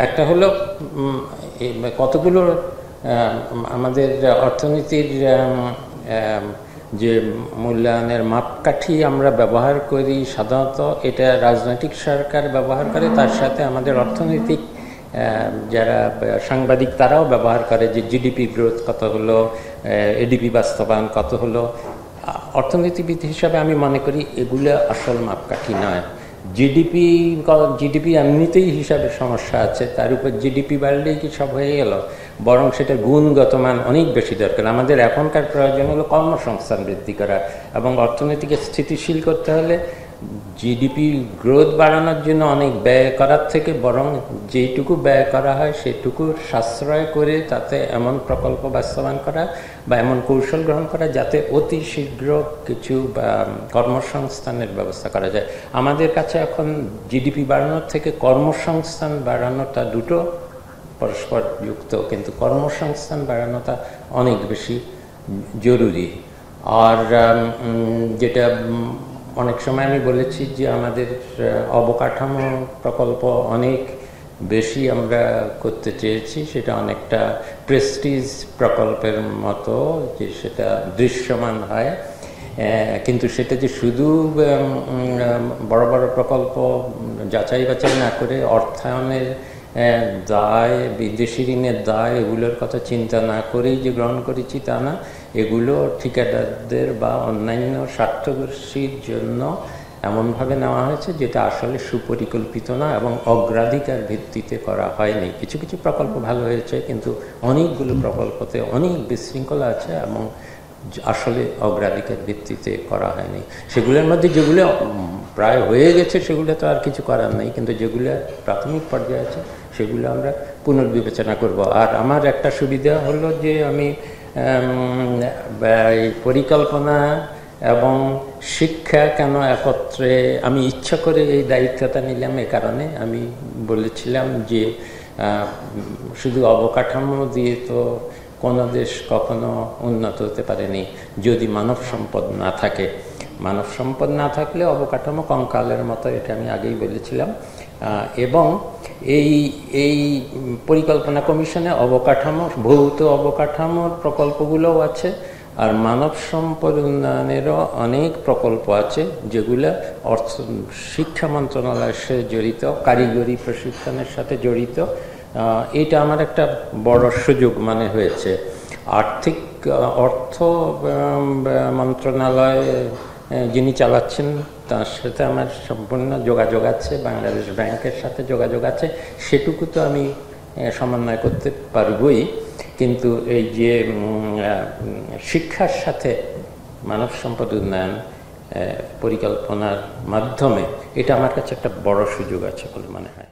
একটা হলো কতগুলো আমাদের অর্থনীতির যে মূল্যায়নের মাপকাঠি আমরা ব্যবহার করি সাধারণত এটা রাজনৈতিক সরকার ব্যবহার করে, তার সাথে আমাদের অর্থনৈতিক যারা সাংবাদিক তারাও ব্যবহার করে, যে জিডিপি গ্রোথ কত হলো, এডিপি বাস্তবায়ন কত হলো। অর্থনীতিবিদ হিসাবে আমি মনে করি এগুলো আসল মাপকাঠি নয়। জিডিপি এমনিতেই হিসাবে সমস্যা আছে, তার উপর জিডিপি বাড়লেই কি সব হয়ে গেল? বরং সেটা গুণগত মান অনেক বেশি দরকার। আমাদের এখনকার প্রয়োজন হলো কর্মসংস্থান বৃদ্ধি করা, এবং অর্থনীতিকে স্থিতিশীল করতে হলে জিডিপি গ্রোথ বাড়ানোর জন্য অনেক ব্যয় করার থেকে বরং যেইটুকু ব্যয় করা হয় সেটুকু সাশ্রয় করে তাতে এমন প্রকল্প বাস্তবায়ন করা বা এমন কৌশল গ্রহণ করা যাতে অতি শীঘ্র কিছু কর্মসংস্থানের ব্যবস্থা করা যায়। আমাদের কাছে এখন জিডিপি বাড়ানোর থেকে কর্মসংস্থান বাড়ানোটা দুটো পরস্পর যুক্ত, কিন্তু কর্মসংস্থান বাড়ানোটা অনেক বেশি জরুরি। আর যেটা অনেক সময় আমি বলেছি যে আমাদের অবকাঠামো প্রকল্প অনেক বেশি আমরা করতে চেয়েছি, সেটা অনেকটা প্রেস্টিজ প্রকল্পের মতো, যে সেটা দৃশ্যমান হয়, কিন্তু সেটা যে শুধু বড় বড় প্রকল্প যাচাই বাছাই না করে অর্থায়নের দায়, বিদেশি ঋণের দায়, এগুলোর কথা চিন্তা না করেই যে গ্রহণ করেছি তা না। এগুলো ঠিকাদারদের বা অন্যান্য স্বার্থদর্শীর জন্য এমনভাবে নেওয়া হয়েছে যেটা আসলে সুপরিকল্পিত না এবং অগ্রাধিকার ভিত্তিতে করা হয়নি। কিছু কিছু প্রকল্প ভালো হয়েছে, কিন্তু অনেকগুলো প্রকল্পতে অনেক বিশৃঙ্খলা আছে এবং আসলে অগ্রাধিকার ভিত্তিতে করা হয়নি। সেগুলোর মধ্যে যেগুলো প্রায় হয়ে গেছে সেগুলো তো আর কিছু করার নেই, কিন্তু যেগুলো প্রাথমিক পর্যায়ে আছে সেগুলো আমরা পুনর্বিবেচনা করব। আর আমার একটা সুবিধা হলো যে আমি পরিকল্পনা এবং শিক্ষা কেন একত্রে, আমি ইচ্ছা করে এই দায়িত্বটা নিলাম এ কারণে, আমি বলেছিলাম যে শুধু অবকাঠামো দিয়ে তো কোনো দেশ কখনো উন্নত হতে পারেনি যদি মানব সম্পদ না থাকে। মানব সম্পদ না থাকলে অবকাঠামো কঙ্কালের মতো, এটা আমি আগেই বলেছিলাম। এবং এই পরিকল্পনা কমিশনে অবকাঠামো, ভৌত অবকাঠামোর প্রকল্পগুলোও আছে, আর মানব সম্পদ উন্নয়নেরও অনেক প্রকল্প আছে যেগুলো শিক্ষা মন্ত্রণালয়ের সাথে জড়িত, কারিগরি প্রশিক্ষণের সাথে জড়িত। এটা আমার একটা বড় সুযোগ মনে হয়েছে। অর্থ মন্ত্রণালয় যিনি চালাচ্ছেন তার সাথে আমার সম্পূর্ণ যোগাযোগ আছে, বাংলাদেশ ব্যাংকের সাথে যোগাযোগ আছে, সেটুকু তো আমি সমন্বয় করতে পারবই। কিন্তু এই যে শিক্ষার সাথে মানব সম্পদ উন্নয়ন পরিকল্পনার মাধ্যমে, এটা আমার কাছে একটা বড় সুযোগ আছে বলে মনে হয়।